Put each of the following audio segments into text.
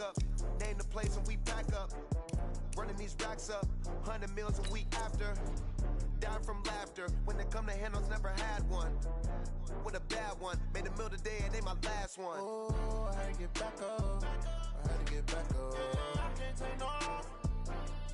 up. Name the place and we pack up. Running these racks up, 100 meals a week after. Down from laughter, when they come to handles, never had one. With a bad one, made a meal today and they my last one. Oh, I had to get back up. I had to get back up. I can't take no loss.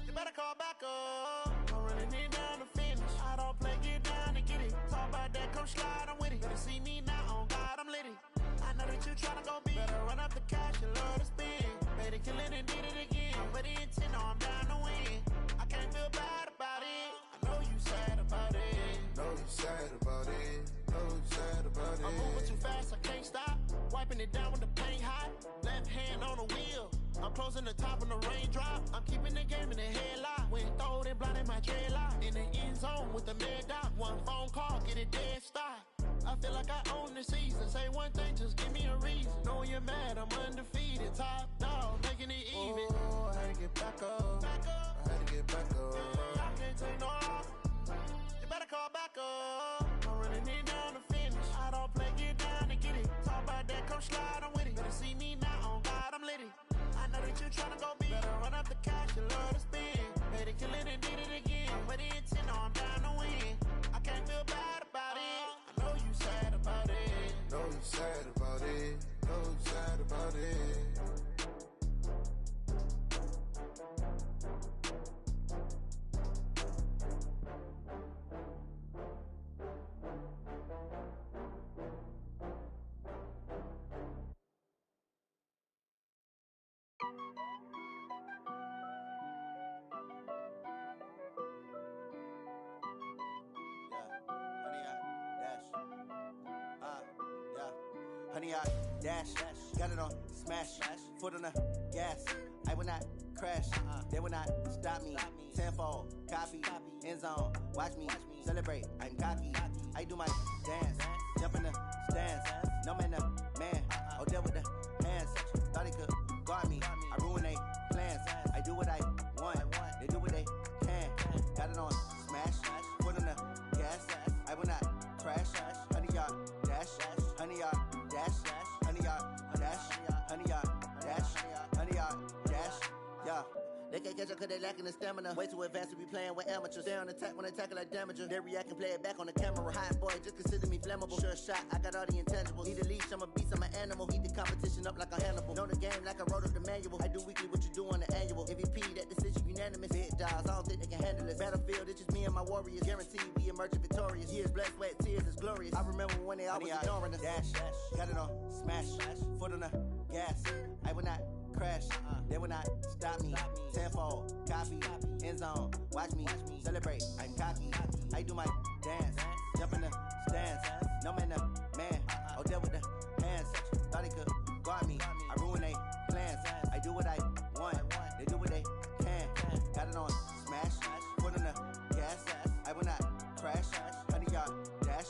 You better call back up. I'm really need down to finish. I don't play, get down and get it. Talk about that, come slide, I'm with it. Better see me now, on God, I'm litty. I know that you tryna go big. Better run up the cash, you love to spin. Made it, kill it, and did it again. But the intent, no, I'm down to win. I can't feel bad about it. I know you sad about it. Know you sad about it. Know you sad about it. I'm moving too fast, I can't stop. Wiping it down with the paint hot. Left hand on the wheel. I'm closing the top on the raindrop. I'm keeping the game in the headlock. When throwed and blinded my dreadlock. In the end zone with the mad dot. One phone call, get it dead stop. I feel like I own the season. Say one thing, just give me a reason. Knowing you're mad, I'm undefeated. Top dog, making it even. Oh, I had to get back up. I had to get back up. I can't take no loss. You better call back up. I'm running it down to finish. I don't play, get down and get it. Talk about that, come slide, I'm with it. Better see me now, on God, I'm litty. I know that you tryna go big. Better run up the cash, you love to spin. Made it, kill it, and did it again. But the intent, no, I'm down to win. I can't feel bad about it. I know you sad about it. Know you sad about it. Know you sad about it. Honey, I dash, got it on smash, foot on the gas. I will not crash, they will not stop me. Tenfold, copy, end zone, watch me celebrate. I'm cocky, I do my dance, jump in the stands. No man, the man, oh deal with the hands. Thought he could guard me, I ruin they plans. I do what I want, they do what they can. Got it on smash, foot on the gas. I will not crash, honey, y'all dash, honey, y'all dash, honey, y'all dash, honey, y'all dash, honey, y'all dash, yeah. They can't catch up cause they lacking the stamina. Way too advanced to be playing with amateurs. Stay on attack when they tackle like damager. They react and play it back on the camera. Hot boy, just consider me flammable. Sure shot, I got all the intangibles. Need a leash, I'm a beast, I'm an animal. Heat the competition up like a Hannibal. Know the game like I wrote up the manual. I do weekly what you do on the annual. MVP, that decision unanimous. Big dials, I don't think they can handle it. Battlefield, it's just me and my warriors. Guaranteed we emerging victorious. Years, blood, sweat, tears, is glorious. I remember when they always ignoring us. Dash, got it on smash, foot on the gas. I will not crash, they will not stop me. Tenfold, copy, end zone, watch me celebrate. I'm cocky, I do my dance, jump in the stands. No man, the man, oh deal with the hands. Thought he could guard me, I ruin they plans. I do what I want, they do what they can. Got it on smash, foot on the gas. I will not crash, honey, y'all dash,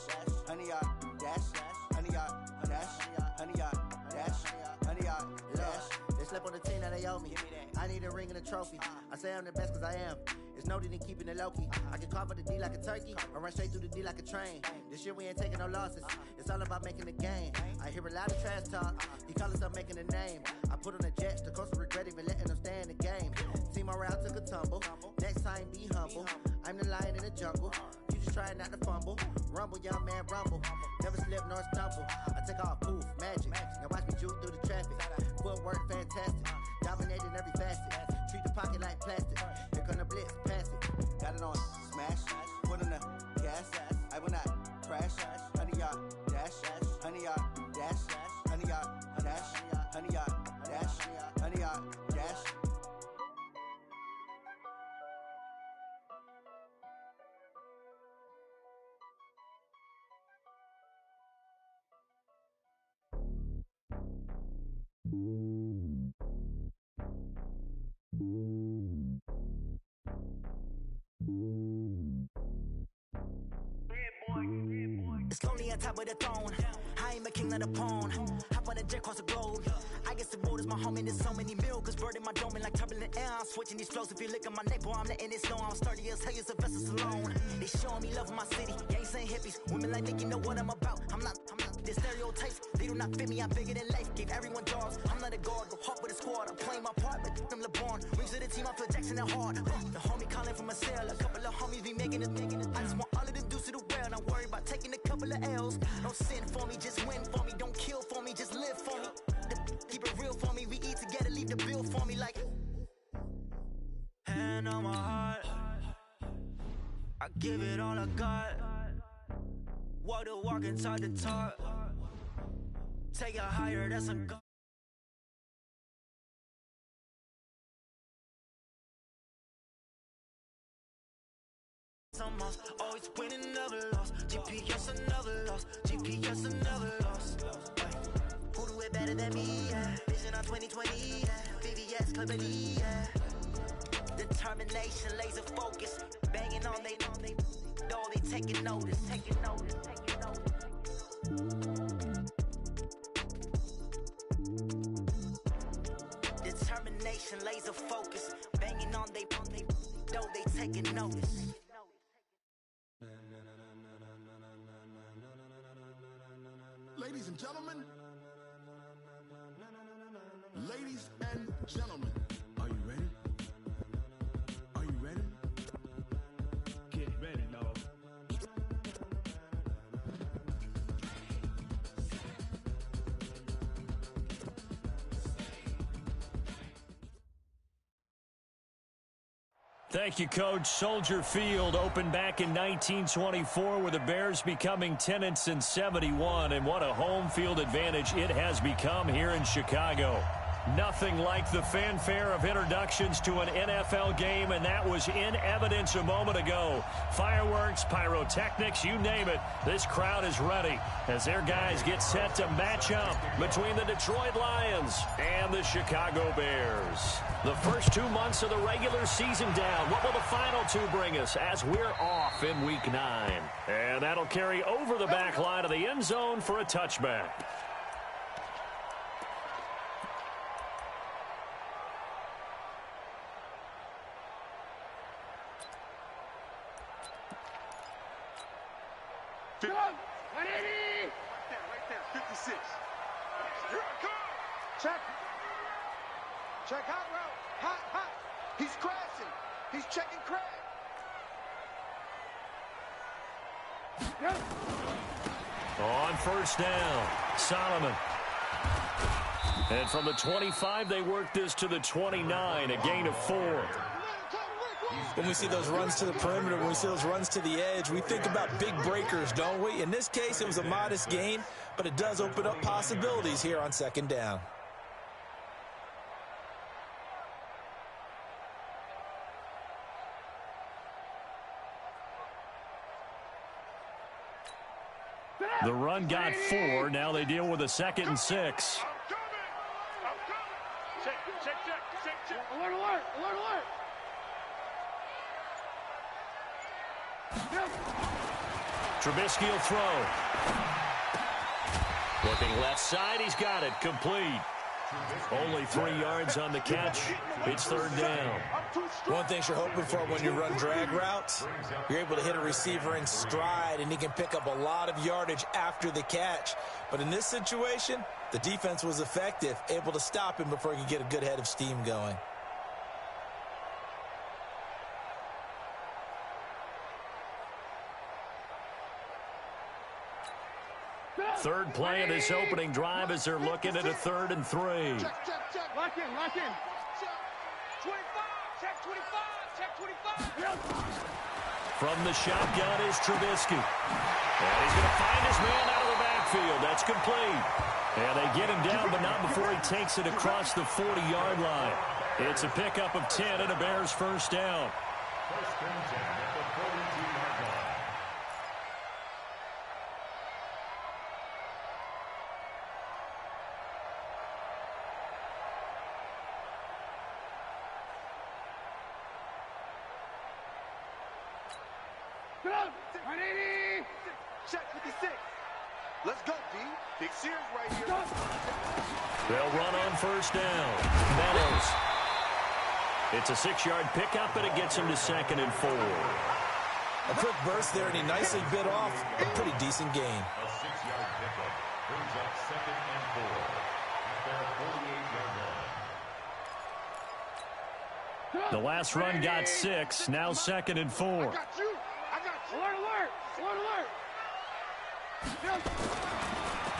honey, y'all dash, honey, y'all dash, honey, y'all dash, honey, y'all dash. They slept on the team that they owe me. I need a ring and a trophy. I say I'm the best cause I am. It's noted in keeping it low-key. I can carve up the D like a turkey, or run straight through the D like a train. This year we ain't taking no losses. It's all about making the game. I hear a lot of trash talk. He call himself making a name. I put on the jets, the coast regret even letting them stay in the game. Team morale took a tumble. Next time be humble. I'm the lion in the jungle. You just trying not to fumble. Rumble, young man, rumble. Never slip nor stumble. I take off, poof, magic. Now watch me juke through the traffic. Footwork fantastic. Dominating every facet. Treat the pocket like plastic. Here come the blitz, pass it. Got it on smash, foot on the gas. I will not crash, honey, y'all dash, honey, y'all dash, honey, y'all dash, honey, y'all dash, honey, y'all dash. It's lonely on top of the throne. I ain't a king of the pawn. Hop on a jet across the globe. I guess the road is my home and there's so many milkers burning my dome like turbulent air. I'm switching these flows. If you look at my neck, boy, I'm letting it snow. I'm sturdy as hell, it's a vessel alone. They showing me love in my city. Gangs ain't hippies. Women like me, you know what I'm about. I'm not the stereotypes. They do not fit me. I'm bigger than life. Gave everyone jobs. I'm not a guard. Go hop with a squad. I'm playing in my part, but I'm LeBron. Rings to the team, I feel Jackson and hard. The homie calling from a cell, a couple of homies be making it. I just want all of them dudes to the well, not worry about taking a couple of L's. Don't sin for me, just win for me. Don't kill for me, just live for me. Keep it real for me, we eat together, leave the bill for me like. Hand on my heart, I give it all I got. Walk the walk and talk the talk. Take it higher, that's a go. Always winning, never lost. GPS another loss. GPS another loss. Who do it better than me? Yeah. Vision on 2020. Yeah. VVS company. Yeah. Determination, laser focus. Banging on they door. They taking notice. Taking notice. Taking notice. Determination, laser focus. Banging on they door. They taking notice. Ladies and gentlemen, are you ready? Are you ready? Get ready, dog. Thank you, Coach. Soldier Field opened back in 1924 with the Bears becoming tenants in 71, and what a home field advantage it has become here in Chicago. Nothing like the fanfare of introductions to an NFL game, and that was in evidence a moment ago. Fireworks, pyrotechnics, you name it. This crowd is ready as their guys get set to match up between the Detroit Lions and the Chicago Bears. The first 2 months of the regular season down. What will the final two bring us as we're off in Week 9? And that'll carry over the back line of the end zone for a touchback. Right there, 56. Here I come. Check hot route. Hot. He's crashing. He's checking crash. On first down, Solomon. And from the 25, they work this to the 29, a gain of 4. When we see those runs to the perimeter, when we see those runs to the edge, we think about big breakers, don't we? In this case, it was a modest gain, but it does open up possibilities here on second down. The run got 4. Now they deal with a 2nd and 6. I'm coming. Check. Alert. Trubisky will throw. Looking left side, he's got it. Complete. Only 3 yards on the catch. It's third down. One thing you're hoping for when you run drag routes, you're able to hit a receiver in stride, and he can pick up a lot of yardage after the catch. But in this situation, the defense was effective, able to stop him before he could get a good head of steam going. Third play of this opening drive as they're looking at a 3rd and 3. Check. Lock in. 25. Check 25. From the shotgun is Trubisky. And he's going to find his man out of the backfield. That's complete. And they get him down, but not before he takes it across the 40-yard line. It's a pickup of 10 and a Bears first down. First and 10 at the 42-yard line. Check 56. Let's go, D. Big Sears right here. They'll run on first down. Meadows. It's a 6-yard pickup, and it gets him to 2nd and 4. A quick burst there, and he nicely bit off a pretty decent gain. A 6-yard pickup brings up 2nd and 4 at their 48-yard line. The last run got 6. Now 2nd and 4. I got you. Alert.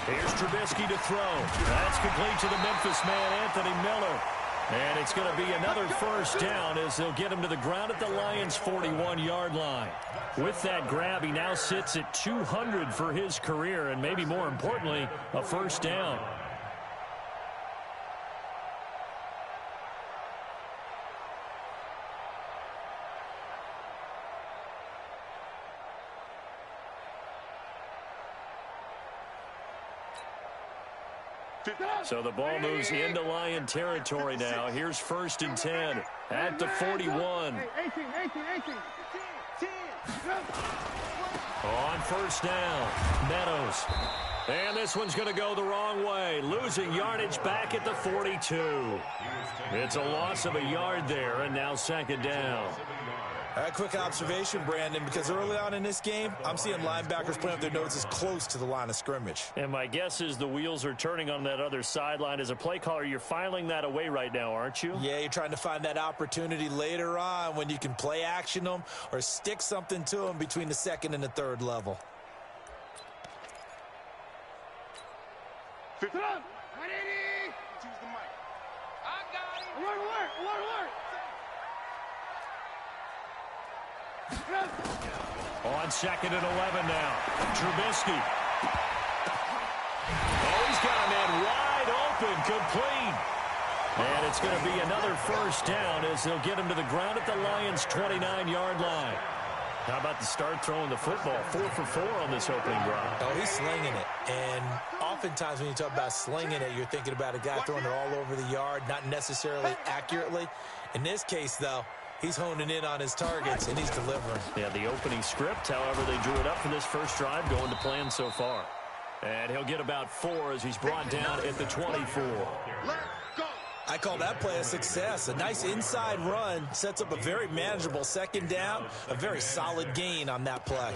Here's Trubisky to throw. That's complete to the Memphis man, Anthony Miller. And it's going to be another first down as they'll get him to the ground at the Lions' 41-yard line. With that grab, he now sits at 200 for his career, and maybe more importantly, a first down. So the ball moves into Lion territory now. Here's 1st and 10 at the 41. On first down, Meadows. And this one's going to go the wrong way. Losing yardage back at the 42. It's a loss of a yard there, and now 2nd down. A quick observation, Brandon, because early on in this game, I'm seeing linebackers playing with their noses close to the line of scrimmage. And my guess is the wheels are turning on that other sideline. As a play caller, you're filing that away right now, aren't you? Yeah, you're trying to find that opportunity later on when you can play action them or stick something to them between the 2nd and the 3rd level. Choose the mic. I got it. Alert. On 2nd and 11 now. Trubisky. Oh, he's got a man wide open, complete. And it's going to be another first down as they'll get him to the ground at the Lions' 29-yard line. How about the start throwing the football? 4 for 4 on this opening drive. Oh, he's slinging it. And oftentimes when you talk about slinging it, you're thinking about a guy throwing it all over the yard, not necessarily accurately. In this case, though, he's honing in on his targets, and he's delivering. Yeah, the opening script, however, they drew it up for this first drive, going to plan so far. And he'll get about 4 as he's brought down at the 24. I call that play a success. A nice inside run sets up a very manageable 2nd down, a very solid gain on that play.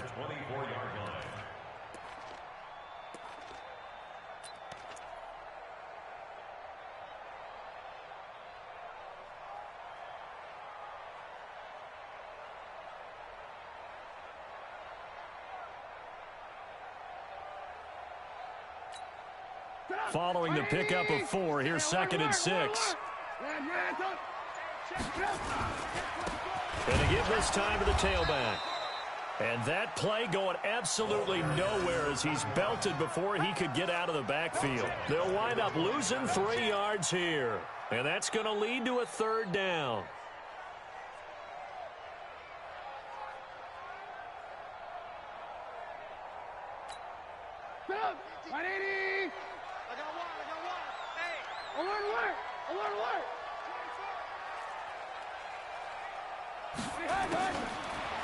Following the pickup of 4, here's 2nd and 6. And to give this time to the tailback. And that play going absolutely nowhere as he's belted before he could get out of the backfield. They'll wind up losing 3 yards here. And that's going to lead to a 3rd down.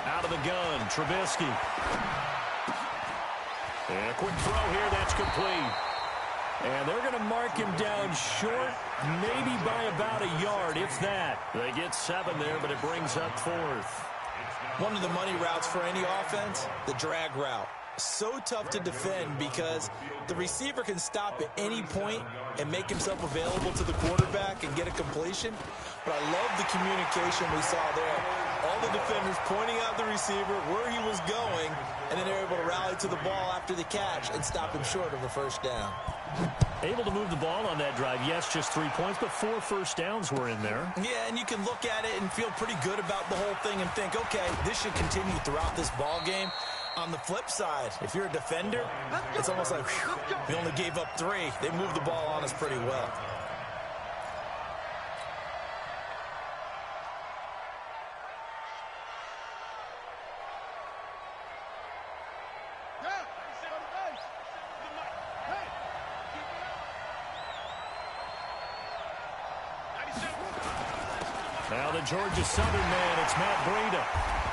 Out of the gun, Trubisky. And a quick throw here, that's complete. And they're going to mark him down short, maybe by about a yard, if that. They get 7 there, but it brings up 4th. One of the money routes for any offense, the drag route. So tough to defend because the receiver can stop at any point and make himself available to the quarterback and get a completion. But I love the communication we saw there. All the defenders pointing out the receiver, where he was going, and then they're able to rally to the ball after the catch and stop him short of a first down. Able to move the ball on that drive. Yes, just 3 points, but 4 first downs were in there. Yeah, and you can look at it and feel pretty good about the whole thing and think, okay, this should continue throughout this ball game. On the flip side, if you're a defender, it's almost like, whew, we only gave up 3. They moved the ball on us pretty well. Now the Georgia Southern man, it's Matt Breida.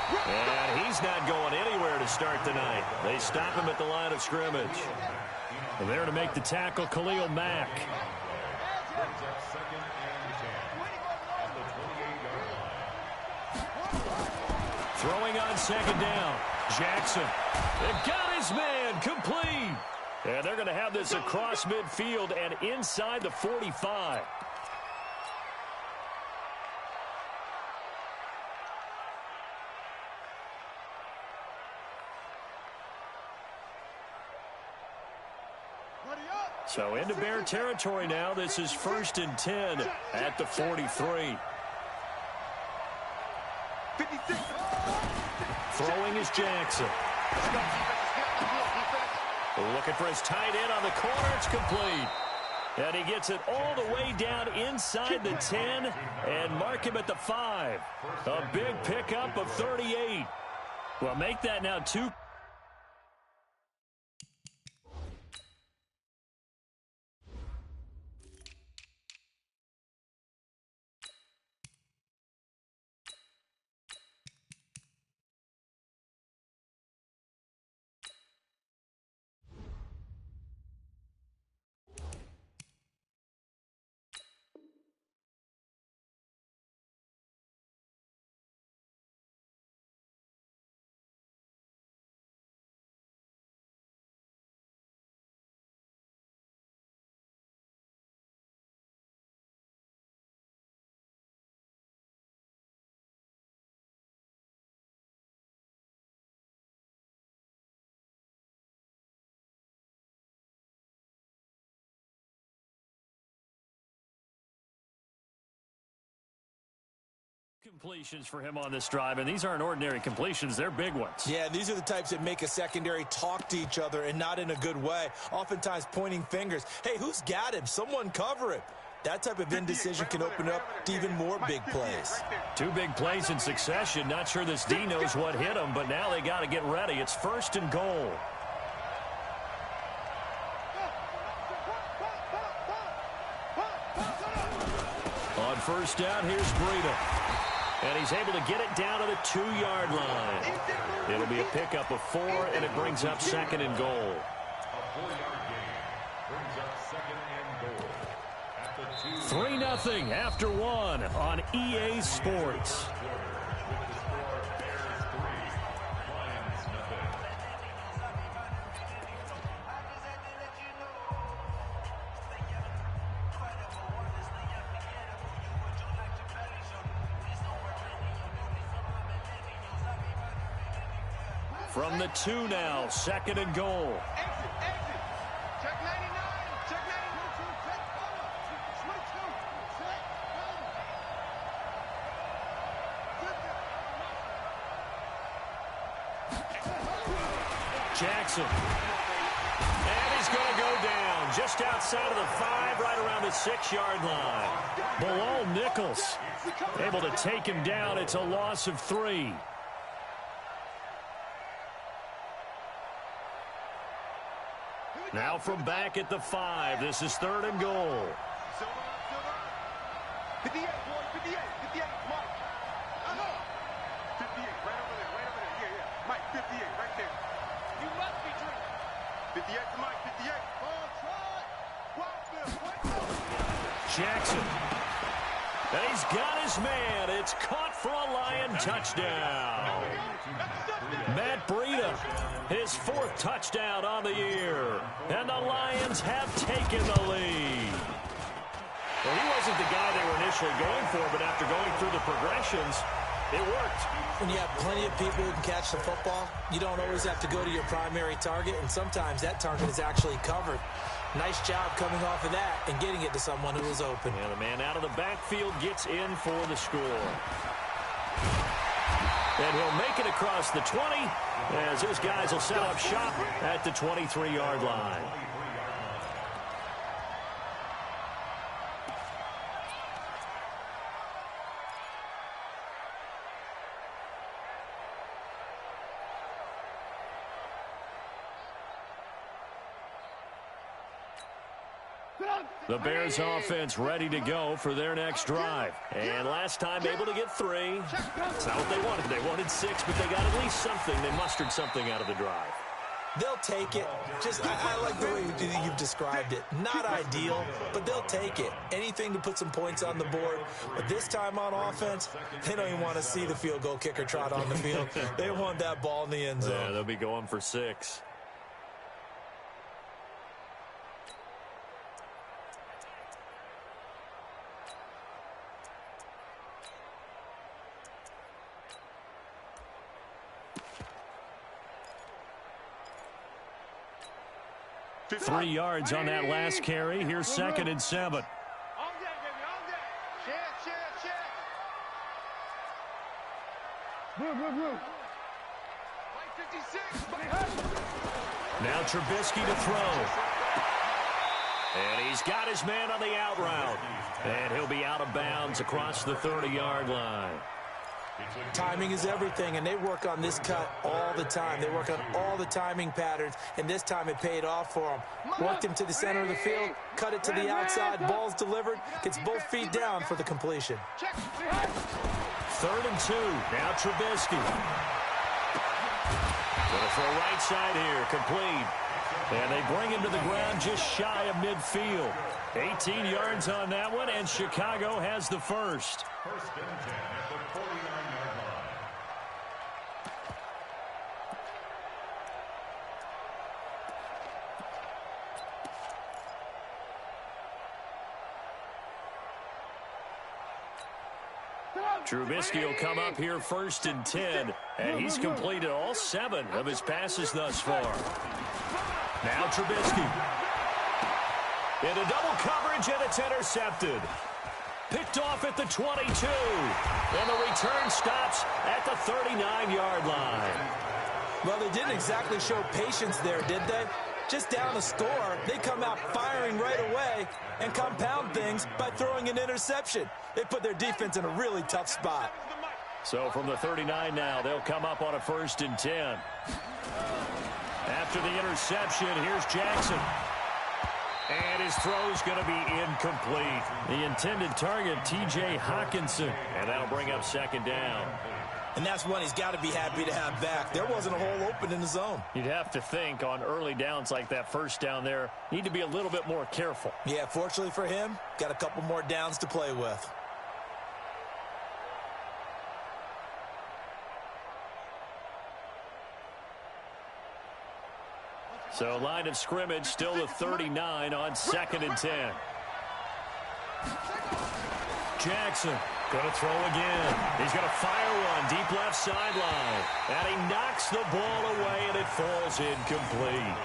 And he's not going anywhere to start the night. They stop him at the line of scrimmage. And there to make the tackle, Khalil Mack. Throwing on 2nd down. Jackson. It got his man complete. And they're going to have this across midfield and inside the 45. So into Bear territory now. This is 1st and 10 at the 43. 56. Throwing is Jackson. Looking for his tight end on the corner. It's complete. And he gets it all the way down inside the 10 and mark him at the 5. A big pickup of 38. Well, make that now 2. Completions for him on this drive, and these aren't ordinary completions. They're big ones. Yeah, these are the types that make a secondary talk to each other and not in a good way, oftentimes pointing fingers. Hey, who's got him? Someone cover him. That type of indecision can open up to even more big plays. 2 big plays in succession. Not sure this D knows what hit him, but now they got to get ready. It's 1st and goal. On 1st down, here's Breida. And he's able to get it down to the 2-yard line. It'll be a pickup of 4, and it brings up 2nd and goal. A 4-yard gain brings up 2nd and goal. At the 2. 3-0 after 1 on EA Sports. From the 2 now, 2nd and goal. Check 99. Check 22. Jackson. And he's going to go down just outside of the 5, right around the 6-yard line. Below Nichols. Able to take him down. It's a loss of 3. Now from back at the 5, this is 3rd and goal. 58, boy, 58, 58, Mike. 58, right over there, yeah. Mike, 58, right there. You must be drinking. 58 to Mike, 58. Jackson. And he's got his man. It's caught for a Lion touchdown. Matt Breida, his 4th touchdown on the year. And the Lions have taken the lead. Well, he wasn't the guy they were initially going for, but after going through the progressions, it worked. When you have plenty of people who can catch the football, you don't always have to go to your primary target, and sometimes that target is actually covered. Nice job coming off of that and getting it to someone who was open. And the man out of the backfield gets in for the score. And he'll make it across the 20 as his guys will set up shop at the 23-yard line. The Bears offense ready to go for their next drive. And last time able to get 3. That's not what they wanted. They wanted 6, but they got at least something. They mustered something out of the drive. They'll take it. I like the way you've described it. Not ideal, but they'll take it. Anything to put some points on the board. But this time on offense, they don't even want to see the field goal kicker trot on the field. They want that ball in the end zone. Yeah, they'll be going for 6. 3 yards on that last carry. Here's 2nd and 7. Now Trubisky to throw. And he's got his man on the out route. And he'll be out of bounds across the 30-yard line. Timing is everything, and they work on this cut all the time. They work on all the timing patterns, and this time it paid off for them. Worked him to the center of the field, cut it to the outside, ball's delivered, gets both feet down for the completion. 3rd and 2. Now Trubisky. Gonna throw right side here, complete. And they bring him to the ground just shy of midfield. 18 yards on that one, and Chicago has the first. 1st and 10 at the 49-yard line. Trubisky will come up here 1st and 10, and he's completed all 7 of his passes thus far. Now Trubisky. Into double coverage, and it's intercepted. Picked off at the 22. And the return stops at the 39-yard line. Well, they didn't exactly show patience there, did they? Just down a score, they come out firing right away and compound things by throwing an interception. They put their defense in a really tough spot. So from the 39 now, they'll come up on a 1st and 10. After the interception, here's Jackson. And his throw's going to be incomplete. The intended target, T.J. Hawkinson. And that'll bring up 2nd down. And that's one he's got to be happy to have back. There wasn't a hole open in the zone. You'd have to think on early downs like that 1st down there, need to be a little bit more careful. Yeah, fortunately for him, got a couple more downs to play with. So line of scrimmage still the 39 on 2nd and 10. Jackson going to throw again. He's going to fire one deep left sideline. And he knocks the ball away, and it falls incomplete.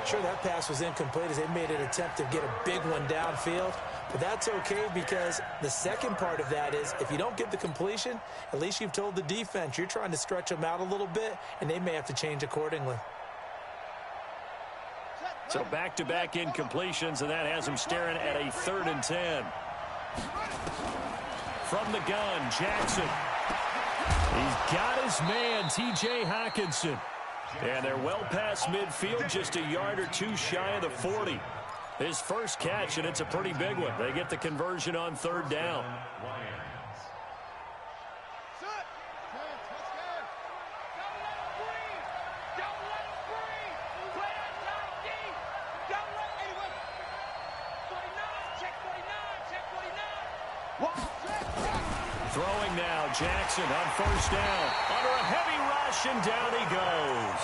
Sure, that pass was incomplete as they made an attempt to get a big one downfield. But that's okay because the second part of that is if you don't get the completion, at least you've told the defense you're trying to stretch them out a little bit, and they may have to change accordingly. So back-to-back incompletions, and that has him staring at a 3rd and 10. From the gun, Jackson. He's got his man, T.J. Hawkinson. And they're well past midfield, just a yard or 2 shy of the 40. His first catch, and it's a pretty big one. They get the conversion on 3rd down. Throwing now, Jackson on 1st down. Under a heavy rush, and down he goes.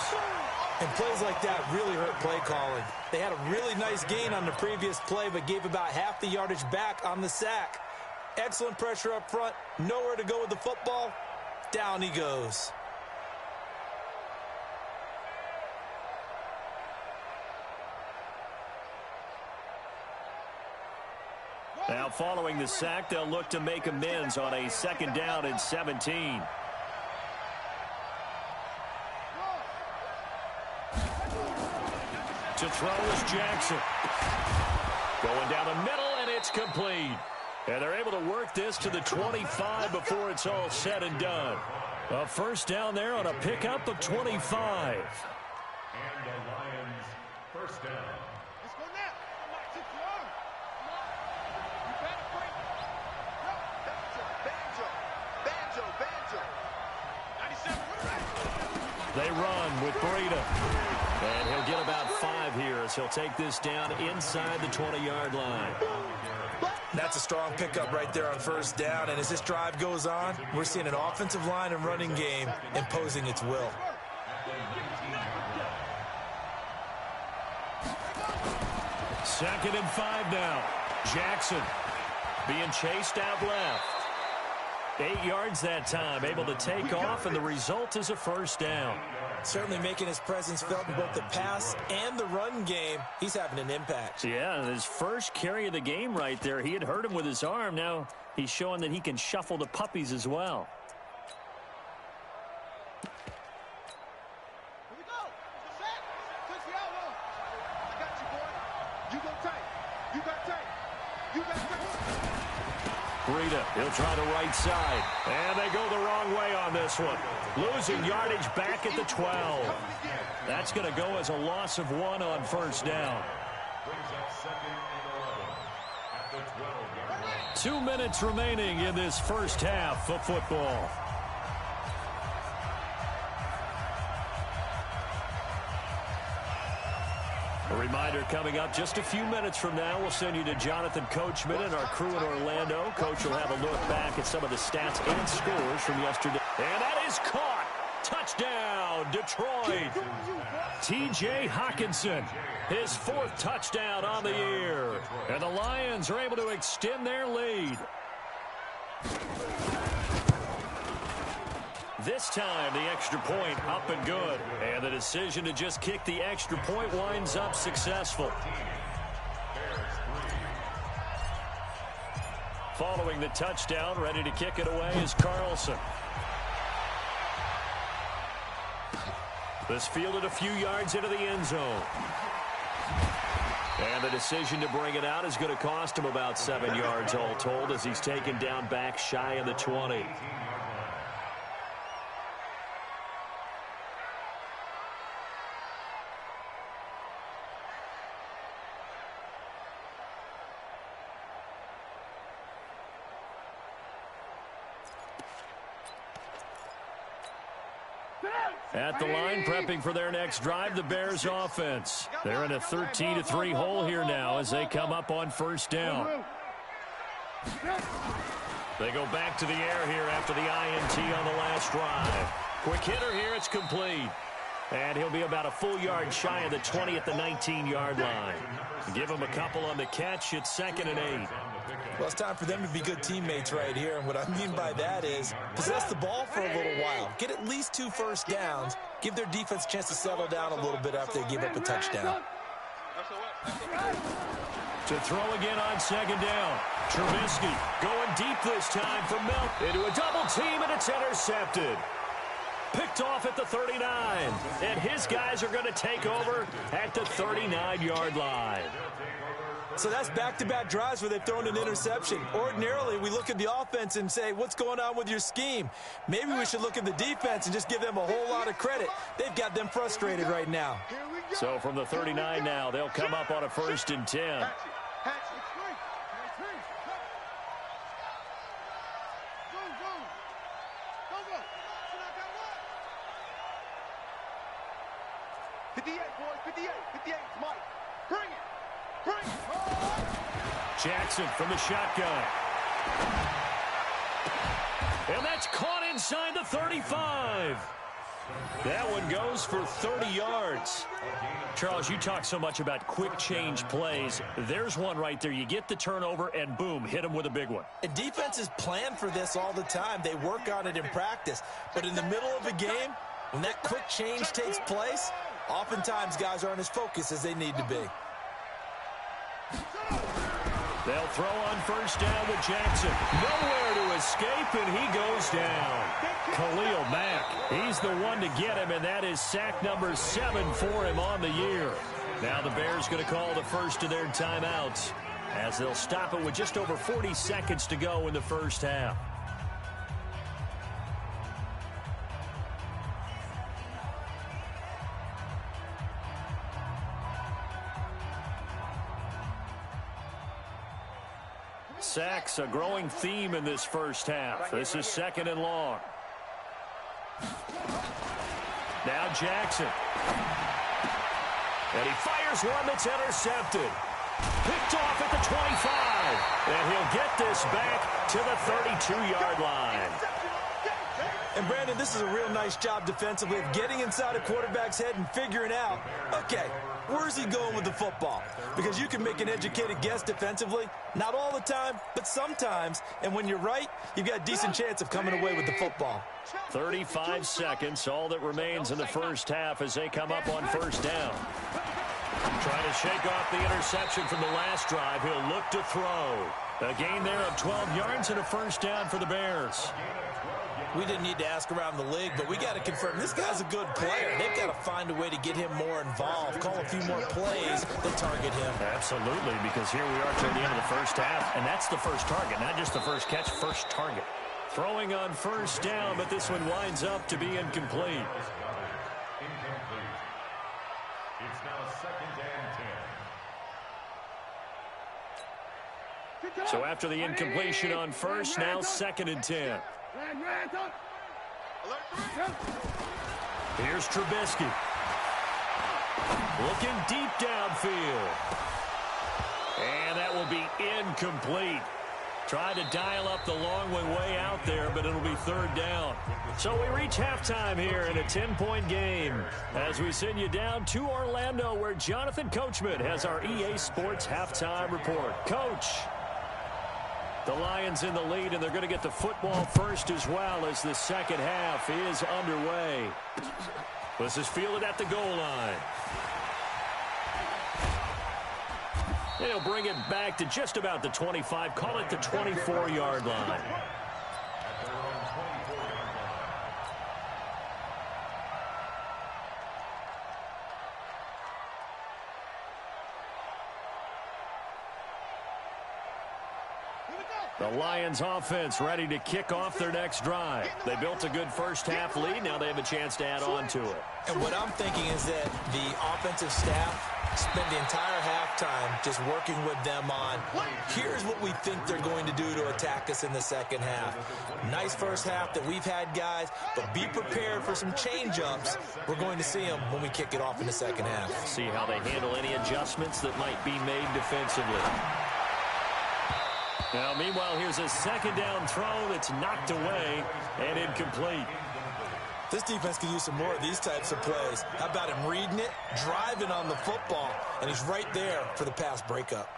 And plays like that really hurt play calling. They had a really nice gain on the previous play, but gave about half the yardage back on the sack. Excellent pressure up front. Nowhere to go with the football. Down he goes. Now following the sack, they'll look to make amends on a 2nd down and 17. To throw is Jackson. Going down the middle, and it's complete. And they're able to work this to the 25 before it's all said and done. A 1st down there on a pickup of 25. And the Lions 1st down. Let's go now. They run with Breida. And he'll get about 5 here as he'll take this down inside the 20-yard line. That's a strong pickup right there on 1st down. And as this drive goes on, we're seeing an offensive line and running game imposing its will. Second and 5 now. Jackson being chased out left. 8 yards that time, able to take off, and the result is a first down. Certainly making his presence felt in both the pass and the run game. He's having an impact. Yeah, his first carry of the game right there. He had hurt him with his arm. Now he's showing that he can shuffle the puppies as well. Here we go. Set. Touch the elbow. I got you, boy. You go tight. You got tight. You got tight. Breida, he'll try the right side. And they go the wrong way on this one. Losing yardage back at the 12. That's going to go as a loss of 1 on first down. 2 minutes remaining in this first half of football. A reminder coming up just a few minutes from now. We'll send you to Jonathan Coachman and our crew in Orlando. Coach will have a look back at some of the stats and scores from yesterday. And that is caught. Touchdown, Detroit. T.J. Hockenson, his 4th touchdown on the year. And the Lions are able to extend their lead. This time, the extra point up and good. And the decision to just kick the extra point winds up successful. Following the touchdown, ready to kick it away is Carlson. This fielded a few yards into the end zone. And the decision to bring it out is going to cost him about 7 yards all told as he's taken down back shy of the 20. At the line, prepping for their next drive, the Bears offense. They're in a 13-3 hole here now as they come up on first down. They go back to the air here after the INT on the last drive. Quick hitter here, it's complete. And he'll be about a full yard shy of the 20 at the 19-yard line. Give him a couple on the catch. It's 2nd and 8. Well, it's time for them to be good teammates right here. And what I mean by that is possess the ball for a little while. Get at least 2 first downs. Give their defense a chance to settle down a little bit after they give up a touchdown. To throw again on 2nd down. Trubisky going deep this time for Mel. Into a double team, and it's intercepted. Picked off at the 39. And his guys are going to take over at the 39-yard line. So that's back-to-back drives where they've thrown an interception. Ordinarily, we look at the offense and say, what's going on with your scheme? Maybe we should look at the defense and just give them a whole lot of credit. They've got them frustrated right now. So from the 39 now, they'll come up on a 1st and 10. Jackson from the shotgun. And that's caught inside the 35. That one goes for 30 yards. Charles, you talk so much about quick change plays. There's one right there. You get the turnover, and boom, hit him with a big one. And defenses plan for this all the time. They work on it in practice. But in the middle of a game, when that quick change takes place, oftentimes guys aren't as focused as they need to be. They'll throw on 1st down with Jackson. Nowhere to escape, and he goes down. Khalil Mack, he's the one to get him, and that is sack number 7 for him on the year. Now the Bears going to call the first of their timeouts as they'll stop it with just over 40 seconds to go in the first half. Sacks, a growing theme in this first half. This is 2nd and long. Now Jackson. And he fires one that's intercepted. Picked off at the 25. And he'll get this back to the 32-yard line. And, Brandon, this is a real nice job defensively of getting inside a quarterback's head and figuring out, okay, Where's he going with the football? Because you can make an educated guess defensively, not all the time, but sometimes. And when you're right, you've got a decent chance of coming away with the football. 35 seconds, all that remains in the first half as they come up on first down. Trying to shake off the interception from the last drive. He'll look to throw. A gain there of 12 yards and a first down for the Bears. We didn't need to ask around the league, but we got to confirm this guy's a good player. They've got to find a way to get him more involved, call a few more plays that target him. Absolutely, because here we are toward the end of the first half, and that's the first target, not just the first catch, first target. Throwing on first down, but this one winds up to be incomplete. It's now 2nd and 10. So after the incompletion on first, now 2nd and 10. Here's Trubisky. Looking deep downfield. And that will be incomplete. Tried to dial up the long way out there, but it'll be 3rd down. So we reach halftime here in a 10-point game as we send you down to Orlando, where Jonathan Coachman has our EA Sports halftime report. Coach, the Lions in the lead, and they're going to get the football first as well as the second half is underway. This is fielded at the goal line. They'll bring it back to just about the 25, call it the 24-yard line. The Lions offense ready to kick off their next drive. They built a good first half lead. Now they have a chance to add on to it. And what I'm thinking is that the offensive staff spend the entire halftime just working with them on, here's what we think they're going to do to attack us in the second half. Nice first half that we've had, guys, but be prepared for some change-ups. We're going to see them when we kick it off in the second half. See how they handle any adjustments that might be made defensively. Now, meanwhile, here's a 2nd down throw that's knocked away and incomplete. This defense could use some more of these types of plays. How about him reading it, driving on the football, and he's right there for the pass breakup.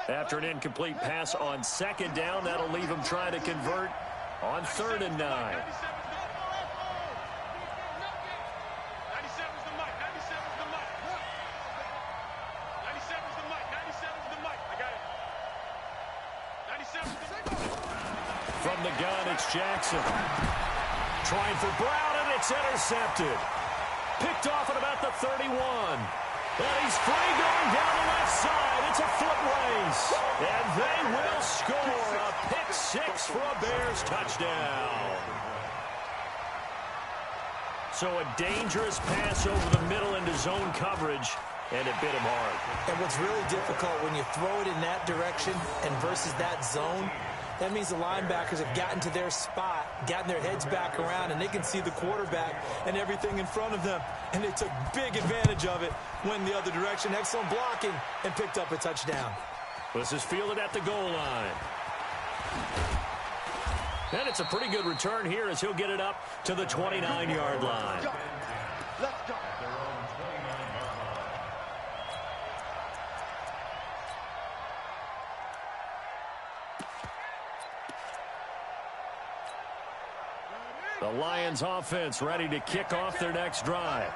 After an incomplete pass on 2nd down, that'll leave him trying to convert on 3rd and 9. From the gun, it's Jackson. Trying for Brown, and it's intercepted. Picked off at about the 31. And he's free going down the left side. It's a foot race. And they will score a pick 6 for a Bears touchdown. So a dangerous pass over the middle into zone coverage, and it bit him hard. And what's really difficult when you throw it in that direction and versus that zone, that means the linebackers have gotten to their spot, gotten their heads back around, and they can see the quarterback and everything in front of them. And they took big advantage of it, went the other direction, excellent blocking, and picked up a touchdown. This is fielded at the goal line. And it's a pretty good return here as he'll get it up to the 29-yard line. Let's go. The Lions offense ready to kick off their next drive.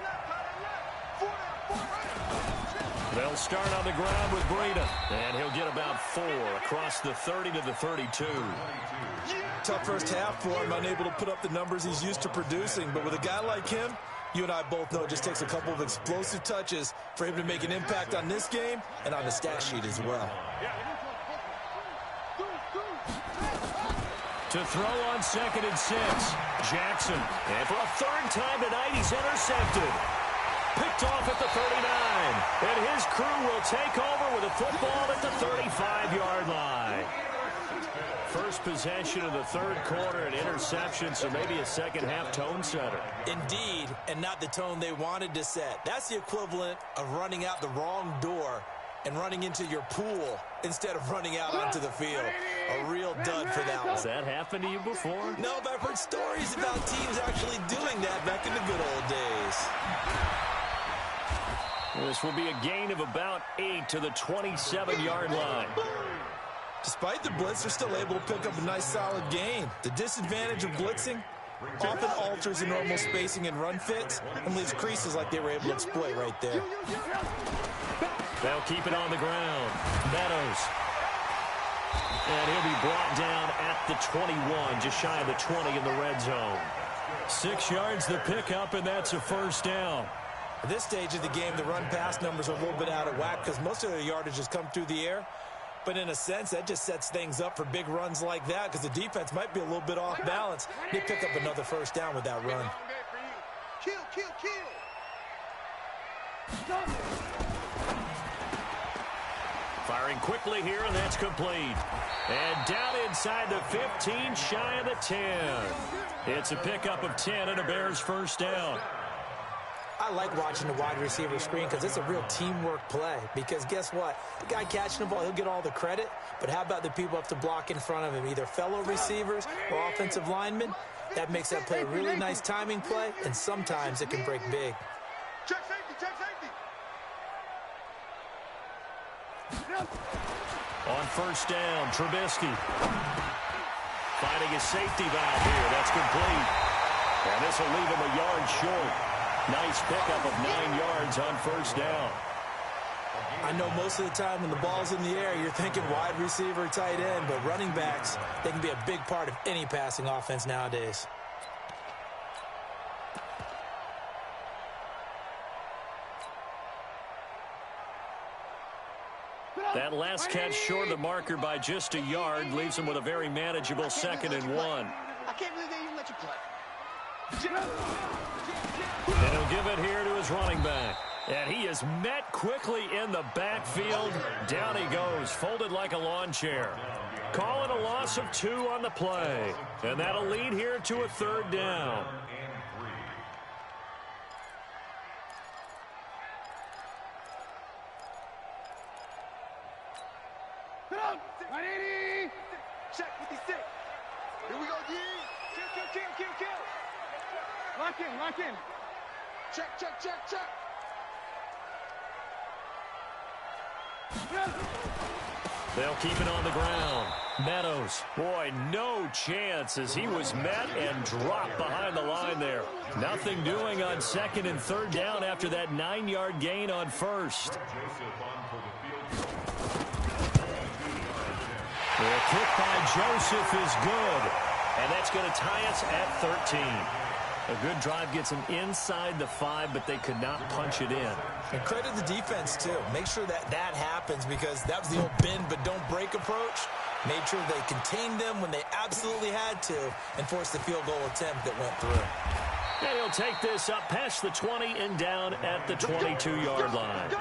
They'll start on the ground with Breida, and he'll get about 4 across the 30 to the 32. Tough first half for him, unable to put up the numbers he's used to producing. But with a guy like him, you and I both know it just takes a couple of explosive touches for him to make an impact on this game and on the stat sheet as well. To throw on 2nd and 6, Jackson. And for a 3rd time tonight, he's intercepted. Picked off at the 39. And his crew will take over with a football at the 35-yard line. First possession of the 3rd quarter, an interception, so maybe a second-half tone setter. Indeed, and not the tone they wanted to set. That's the equivalent of running out the wrong door and running into your pool instead of running out onto the field. A real dud for that one. Has that happened to you before? No, but I've heard stories about teams actually doing that back in the good old days. This will be a gain of about 8 to the 27-yard line. Despite the blitz, they're still able to pick up a nice solid gain. The disadvantage of blitzing often alters the normal spacing and run fits and leaves creases like they were able to exploit right there. They'll keep it on the ground. Meadows. And he'll be brought down at the 21, just shy of the 20 in the red zone. 6 yards the pickup, and that's a first down. At this stage of the game, the run-pass numbers are a little bit out of whack because most of the yardage has come through the air. But in a sense, that just sets things up for big runs like that because the defense might be a little bit off balance. They pick up another first down with that run. Kill. Firing quickly here, and that's complete. And down inside the 15, shy of the 10. It's a pickup of 10 and a Bears first down. I like watching the wide receiver screen because it's a real teamwork play. Because guess what? The guy catching the ball, he'll get all the credit. But how about the people up to block in front of him, either fellow receivers or offensive linemen? That makes that play a really nice timing play, and sometimes it can break big. Check safety. On first down, Trubisky. Finding his safety valve here. That's complete. And this will leave him a yard short. Nice pickup of 9 yards on first down. I know most of the time when the ball's in the air, you're thinking wide receiver, tight end, but running backs, they can be a big part of any passing offense nowadays. That last catch short of the marker by just a yard leaves him with a very manageable 2nd and 1. I can't believe they even let you play. And he'll give it here to his running back. And he is met quickly in the backfield. Down he goes, folded like a lawn chair. Calling a loss of 2 on the play. And that'll lead here to a 3rd down. Check 56. Here we go, D. Kill. Lock in. Check. They'll keep it on the ground. Meadows, boy, no chance as he was met and dropped behind the line there. Nothing doing on 2nd and 3rd down after that 9-yard gain on first. The kick by Joseph is good, and that's going to tie us at 13. A good drive gets them inside the 5, but they could not punch it in. And credit the defense, too. Make sure that happens because that was the old bend but don't break approach. Made sure they contained them when they absolutely had to and forced the field goal attempt that went through. And he'll take this up past the 20 and down at the 22-yard line.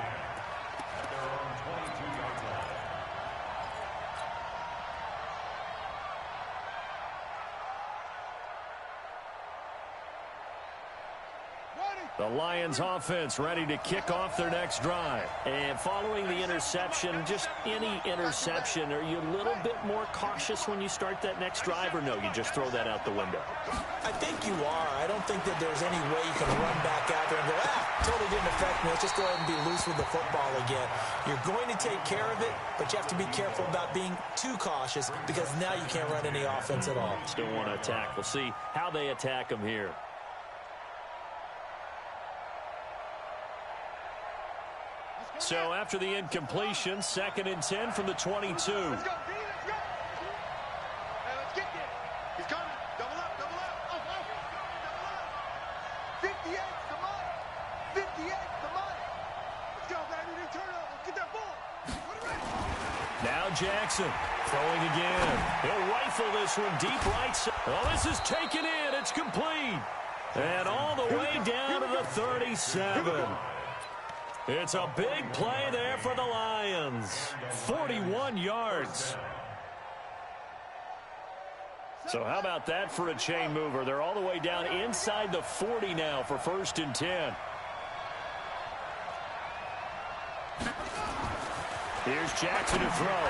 The Lions offense ready to kick off their next drive. And following the interception, just any interception, are you a little bit more cautious when you start that next drive, or no, you just throw that out the window? I think you are. I don't think that there's any way you can run back out there and go, totally didn't affect me. Let's just go ahead and be loose with the football again. You're going to take care of it, but you have to be careful about being too cautious because now you can't run any offense at all. Still want to attack. We'll see how they attack them here. So after the incompletion, 2nd and 10 from the 22. Let's go, D, let's go. Hey, let's get there. He's coming. Double up. Double up. 58's the money. 58's the money. Let's go, baby. They turn over. Get that ball. Put it right. Now Jackson throwing again. He'll rifle this one deep right side. Oh, this is taken in. It's complete. And all the way down to the 37. It's a big play there for the Lions. 41 yards. So how about that for a chain mover? They're all the way down inside the 40 now for 1st and 10. Here's Jackson to throw.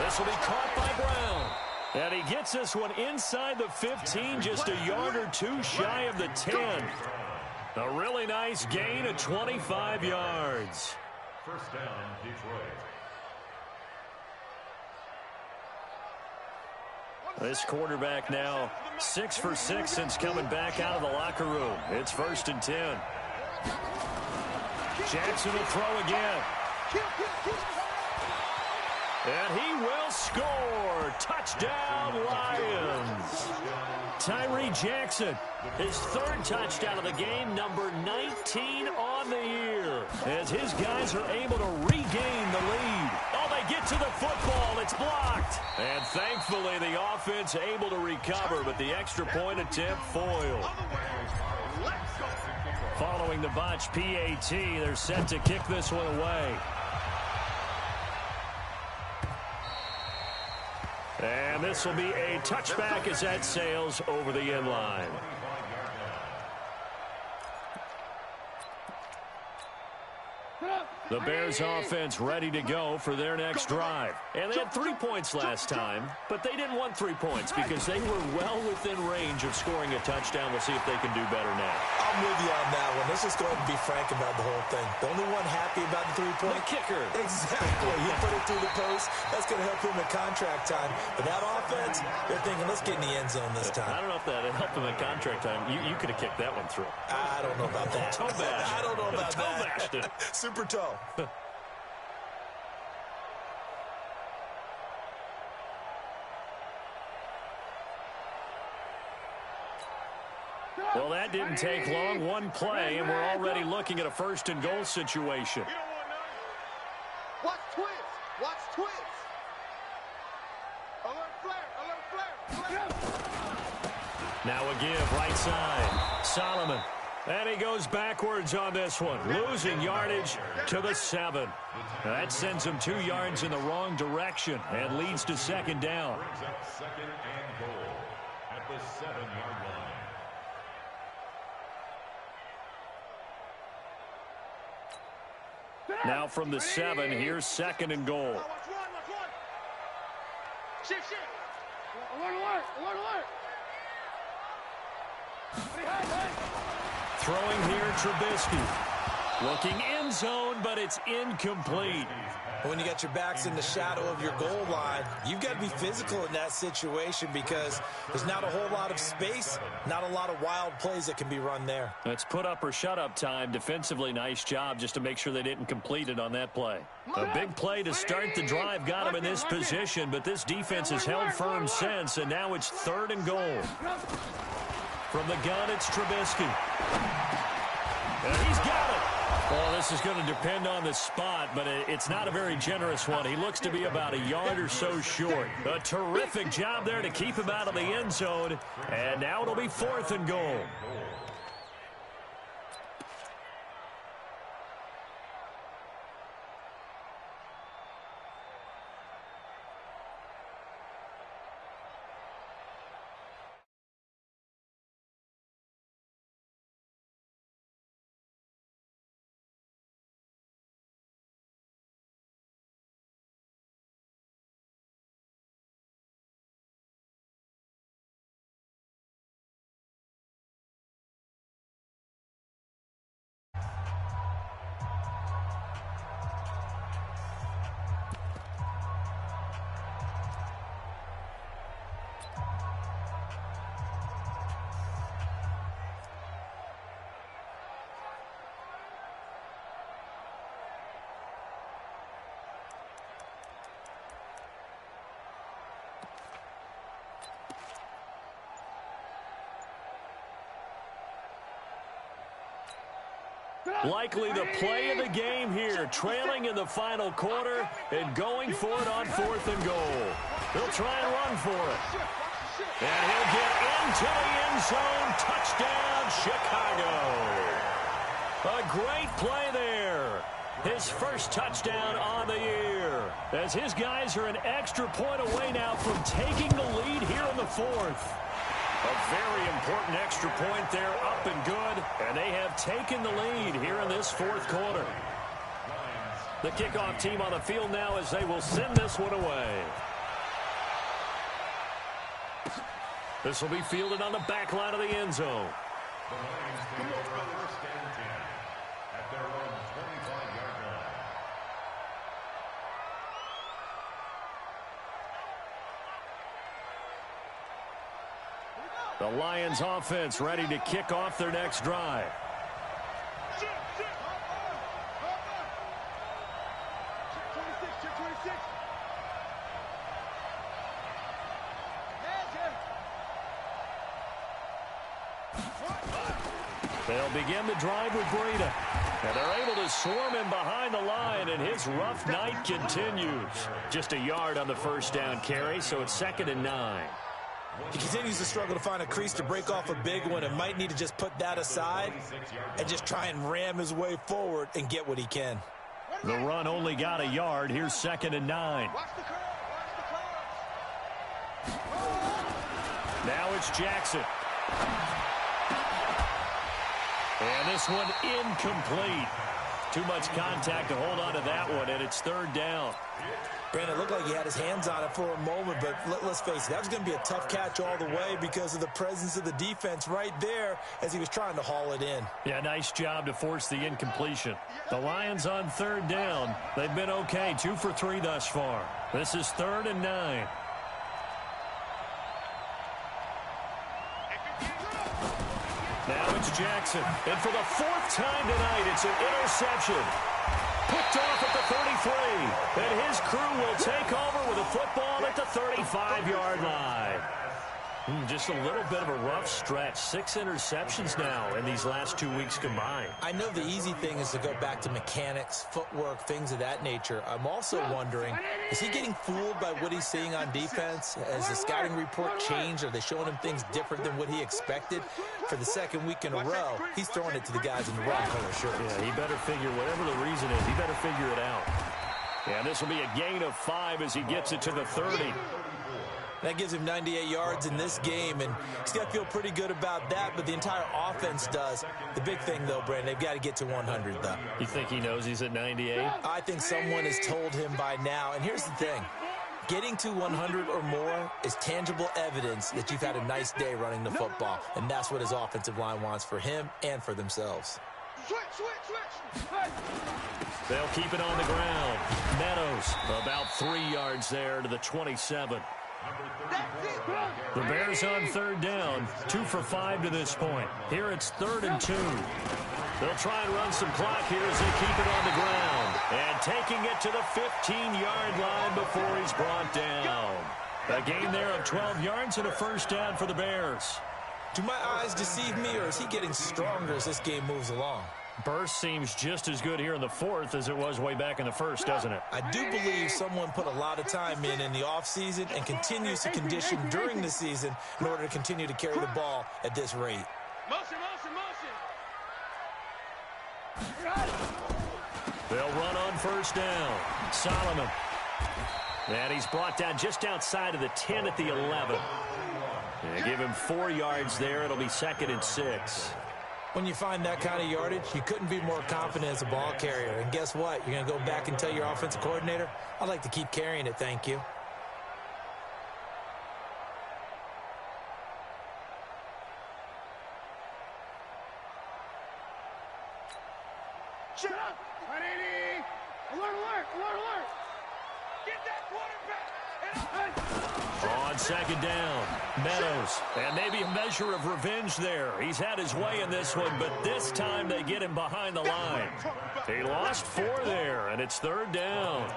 This will be caught by Brown. And he gets this one inside the 15, just a yard or two shy of the 10. A really nice gain of 25 yards. First down, Detroit. This quarterback now 6 for 6 since coming back out of the locker room. It's 1st and 10. Jackson will throw again. And he will score. Touchdown, Lions. Tyree Jackson, his 3rd touchdown of the game, number 19 on the year, as his guys are able to regain the lead. Oh, they get to the football. It's blocked. And thankfully, the offense able to recover, but the extra point attempt foiled. Following the botch PAT, they're set to kick this one away. And this will be a touchback as that sails over the end line. The Bears offense ready to go for their next drive. And they had 3 points last time, but they didn't want 3 points because they were well within range of scoring a touchdown. We'll see if they can do better now. I'm with you on that one. Let's just go ahead and be frank about the whole thing. The only one happy about the 3-point? The kicker. Exactly. He put it through the post. That's going to help him at contract time. But that offense, they're thinking, let's get in the end zone this time. I don't know if that helped him at contract time. You could have kicked that one through. I don't know about that. Toe bash. I don't know about toe that. bashed it. Super toe. Well, that didn't take long. One play, and we're already looking at a 1st and goal situation. Watch twins. Watch twins. Alert flare. Alert flare. Now a give right side. Solomon. And he goes backwards on this one, losing yardage to the 7. That sends him 2 yards in the wrong direction and leads to 2nd down. Brings up 2nd and goal at the 7-yard line. Now from the 7, here's 2nd and goal. Shift. Alert. Throwing here, Trubisky. Looking end zone, but it's incomplete. When you got your backs in the shadow of your goal line, you've got to be physical in that situation because there's not a whole lot of space, not a lot of wild plays that can be run there. It's put up or shut up time. Defensively, nice job just to make sure they didn't complete it on that play. A big play to start the drive got him in this position, but this defense has held firm since, and now it's 3rd and goal. From the gun, it's Trubisky. And he's got it. Well, this is going to depend on the spot, but it's not a very generous one. He looks to be about a yard or so short. A terrific job there to keep him out of the end zone. And now it'll be 4th and goal. Likely the play of the game here, trailing in the final quarter and going for it on 4th and goal. He'll try and run for it. And he'll get into the end zone. Touchdown, Chicago. A great play there. His first touchdown on the year. As his guys are an extra point away now from taking the lead here in the 4th. A very important extra point there, up and good, and they have taken the lead here in this 4th quarter. The kickoff team on the field now as they will send this one away. This will be fielded on the back line of the end zone. The Lions take over first and 10 at their own 25-yard line. The Lions offense ready to kick off their next drive. They'll begin the drive with Breida. And they're able to swarm him behind the line, and his rough night continues. Just a yard on the first down carry, so it's 2nd and 9. He continues to struggle to find a crease to break off a big one and might need to just put that aside and just try and ram his way forward and get what he can. The run only got a yard. Here's 2nd and 9. Now it's Jackson. And this one incomplete. Too much contact to hold on to that one, and it's 3rd down. Brandon, it looked like he had his hands on it for a moment, but let's face it, that was going to be a tough catch all the way because of the presence of the defense right there as he was trying to haul it in. Yeah, nice job to force the incompletion. The Lions on 3rd down. They've been okay, 2 for 3 thus far. This is 3rd and 9. Now it's Jackson. And for the 4th time tonight, it's an interception. Picked off at the 33. And his crew will take over with a football at the 35-yard line. Just a little bit of a rough stretch. 6 interceptions now in these last 2 weeks combined. I know the easy thing is to go back to mechanics, footwork, things of that nature. I'm also wondering, is he getting fooled by what he's seeing on defense? Has the scouting report changed? Are they showing him things different than what he expected? For the 2nd week in a row, he's throwing it to the guys in the wrong color shirts. Yeah, he better figure, whatever the reason is, he better figure it out. And this will be a gain of 5 as he gets it to the 30. That gives him 98 yards in this game, and he's got to feel pretty good about that, but the entire offense does. The big thing, though, Brandon, they've got to get to 100, though. You think he knows he's at 98? I think someone has told him by now, and here's the thing. Getting to 100 or more is tangible evidence that you've had a nice day running the football, and that's what his offensive line wants for him and for themselves. They'll keep it on the ground. Meadows about 3 yards there to the 27. The Bears on 3rd down, 2 for 5 to this point. Here it's 3rd and 2. They'll try and run some clock here as they keep it on the ground. And taking it to the 15-yard line before he's brought down. A gain there of 12 yards and a first down for the Bears. Do my eyes deceive me, or is he getting stronger as this game moves along? Burst seems just as good here in the 4th as it was way back in the 1st, doesn't it? I do believe someone put a lot of time in the offseason and continues to condition during the season in order to continue to carry the ball at this rate. Motion. They'll run on first down. Solomon. And he's brought down just outside of the 10 at the 11. And give him 4 yards there. It'll be 2nd and 6. When you find that kind of yardage, you couldn't be more confident as a ball carrier. And guess what? You're going to go back and tell your offensive coordinator, I'd like to keep carrying it, thank you. Shut up! 180! Alert! Get that quarterback! On 2nd down, Meadows. And maybe a measure of revenge there. He's had his way in this one, but this time they get him behind the line. He lost 4 there, and it's 3rd down.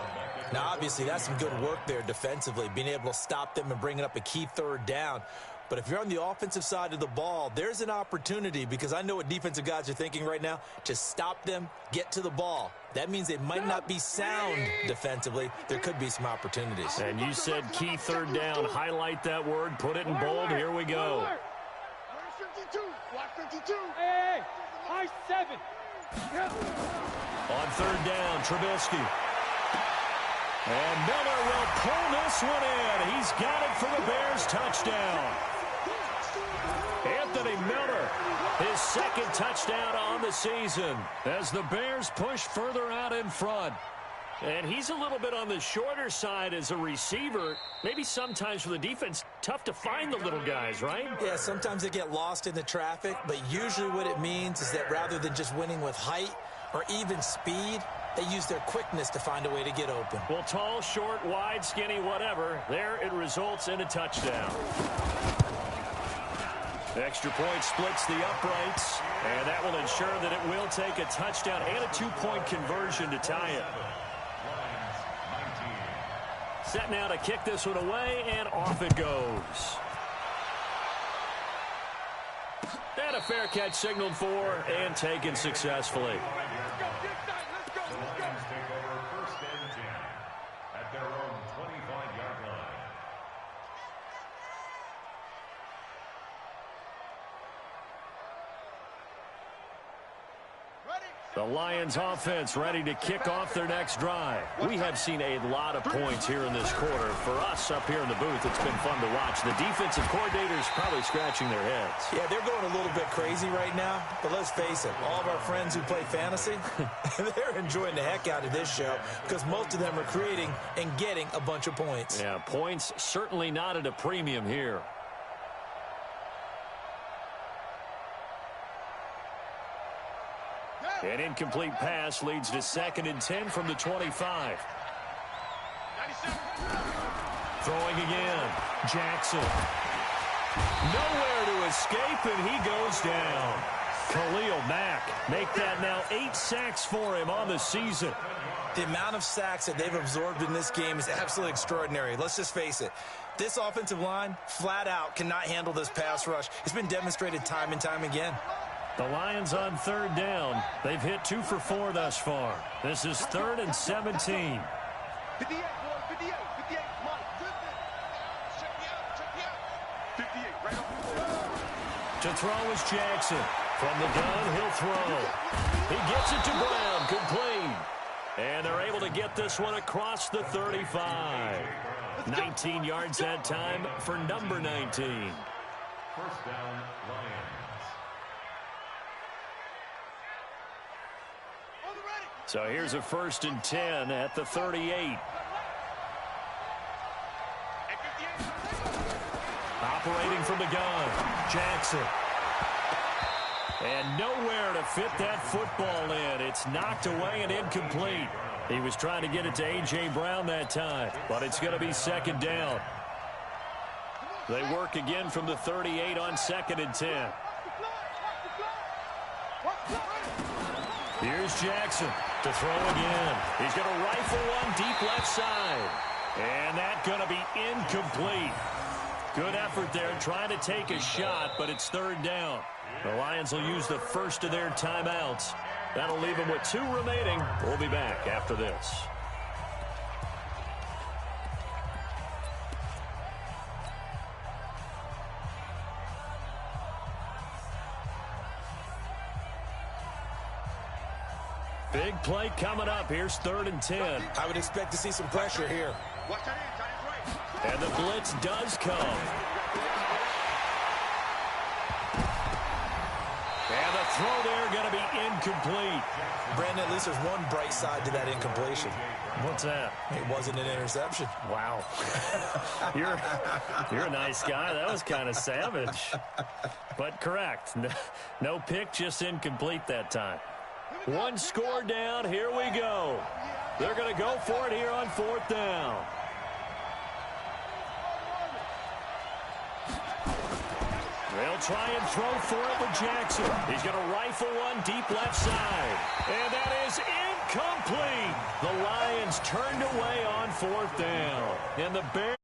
Now, obviously, that's some good work there defensively, being able to stop them and bringing up a key 3rd down. But if you're on the offensive side of the ball, there's an opportunity, because I know what defensive guys are thinking right now. Just stop them, get to the ball. That means they might not be sound defensively. There could be some opportunities. And you said key 3rd down. Highlight that word. Put it in bold. Here we go. 52. Watch 52. Hey, high 7. On 3rd down, Trubisky. And Miller will pull this one in. He's got it for the Bears touchdown. Anthony Miller, his 2nd touchdown on the season as the Bears push further out in front. And he's a little bit on the shorter side as a receiver. Maybe sometimes for the defense, tough to find the little guys, right? Yeah, sometimes they get lost in the traffic, but usually what it means is that rather than just winning with height or even speed, they use their quickness to find a way to get open. Well, tall, short, wide, skinny, whatever. There it results in a touchdown. The extra point splits the uprights, and that will ensure that it will take a touchdown and a two-point conversion to tie it. Set now to kick this one away, and off it goes. And a fair catch signaled for and taken successfully. The Lions offense ready to kick off their next drive. We have seen a lot of points here in this quarter. For us up here in the booth, it's been fun to watch. The defensive coordinators probably scratching their heads. Yeah, they're going a little bit crazy right now, but let's face it, all of our friends who play fantasy, they're enjoying the heck out of this show because most of them are creating and getting a bunch of points. Yeah, points certainly not at a premium here. An incomplete pass leads to 2nd and 10 from the 25. Throwing again. Jackson. Nowhere to escape, and he goes down. Khalil Mack make that now 8 sacks for him on the season. The amount of sacks that they've absorbed in this game is absolutely extraordinary. Let's just face it. This offensive line, flat out, cannot handle this pass rush. It's been demonstrated time and time again. The Lions on 3rd down. They've hit 2 for 4 thus far. This is 3rd and 17. 58, boy, 58, 58, come on. Check me out. 58, right up. To throw is Jackson. From the gun, he'll throw. He gets it to Brown, complete. And they're able to get this one across the 35. 19 yards that time for number 19. First down, Lions. So here's a 1st and 10 at the 38. Operating from the gun, Jackson. And nowhere to fit that football in. It's knocked away and incomplete. He was trying to get it to A.J. Brown that time, but it's going to be 2nd down. They work again from the 38 on 2nd and 10. Here's Jackson to throw again. He's going to rifle one deep left side. And that's going to be incomplete. Good effort there trying to take a shot, but it's 3rd down. The Lions will use the first of their timeouts. That'll leave them with 2 remaining. We'll be back after this. Big play coming up. Here's 3rd and 10. I would expect to see some pressure here. And the blitz does come. And the throw there going to be incomplete. Brandon, at least there's one bright side to that incompletion. What's that? It wasn't an interception. Wow. You're a nice guy. That was kind of savage. But correct. No pick, just incomplete that time. 1 score down. Here we go. They're going to go for it here on 4th down. They'll try and throw for it with Jackson. He's going to rifle one deep left side. And that is incomplete. The Lions turned away on 4th down. And the Bears